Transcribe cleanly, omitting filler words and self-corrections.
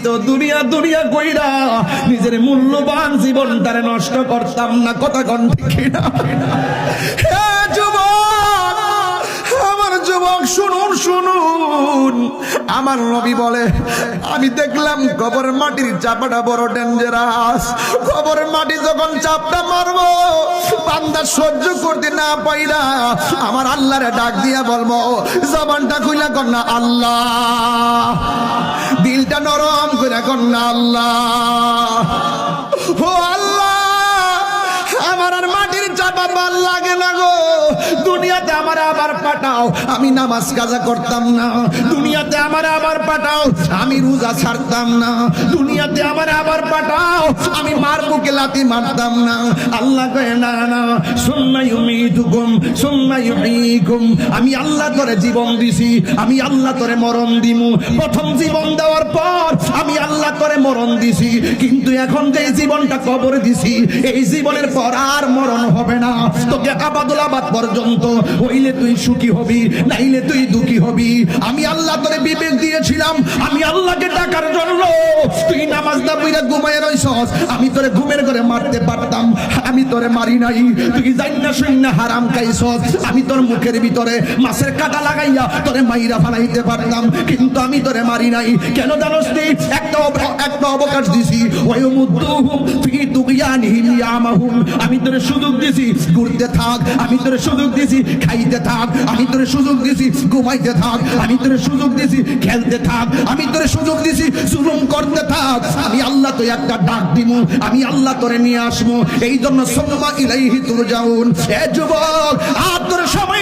তো দুনিয়া দুনিয়া কইরা নিজের মূল্যবান জীবনটারে নষ্ট করতাম না। কথা কোন ঠিক না? হে যুবক, আমার যুবক শুনুন শুনুন, আমার নবী বলে আমি দেখলাম কবর মাটির চাপাটা বড় ডেঞ্জারাস। কবর মাটি যখন চাপটা মারবো বান্দা সহ্য করতে না পাইরা আমার আল্লাহরে ডাক দিয়া বলবো, জবানটা খুইলা কর না আল্লাহ, দিলটা নরম করে কর না আল্লাহ। ও আল্লাহ, আমার আর মাটির চাপা ভাল লাগে না গো। দুনিয়াতে আমার আবার পাঠাও, আমি নামাজ কাজা করতাম না। দুনিয়াতে আমার আবার পাঠাও, আমি রোজা ছাড়তাম না। দুনিয়াতে আমার আবার পাঠাও, আমি মার বুকে লাথি মারতাম না। আল্লাহ কয় না না, সুম্মা ইউমীতুকুম সুম্মা ইউহয়ীকুম। আমি আল্লাহ তোরে জীবন দিছি, আমি আল্লাহ তোরে মরণ দিমু। প্রথম জীবন দেওয়ার পর আমি আল্লাহ তোরে মরণ দিছি, কিন্তু এখন যে জীবনটা কবরে দিছি এই জীবনের পর আর মরণ হবে না। তোকে আবাদুল আবাদ পর্যন্ত হইলে তুই সুখী হবি, নাইলে তুই দুঃখী হবি। আমি আল্লাহ তোরে বিবেক দিয়েছিলাম, আমি আল্লাহকে ডাকার জন্য। তুই নামাজ না পড়ে ঘুমায় রইছস, আমি তোরে ঘুমের ঘরে মারতে পারতাম, আমি তোরে মারি নাই। তুই জান্না শুইনা হারাম খাইছস, আমি তোর মুখের ভিতরে মাছের কাঁটা লাগাইয়া তোরে মাইরা ফালাইতে পারতাম, কিন্তু আমি তোরে মারি নাই। কেন জানোস নি? একটা অবকাশ দিছি, ওয়ায়ুমুদ্দুহুম ফি তুগয়ানিহিম ইয়ামাহুন। আমি তোরে সুযোগ দিছি ঘুরতে থাক, আমি তোরে সুযোগ দিছি খাইতে থাক, আমি তোরে সুযোগ দিছি ঘুমাইতে থাক, আমি তোরে সুযোগ দিছি খেলতে থাক, আমি তোরে সুযোগ দিছি জুলুম করতে থাক। আমি আল্লাহ তো একটা ডাক দিমু, আমি আল্লাহ তোরে নিয়ে আসবো। এই জন্য সুম্মা ইলাইহি তুরজাউন। এ যুবক, আর তোরে সময়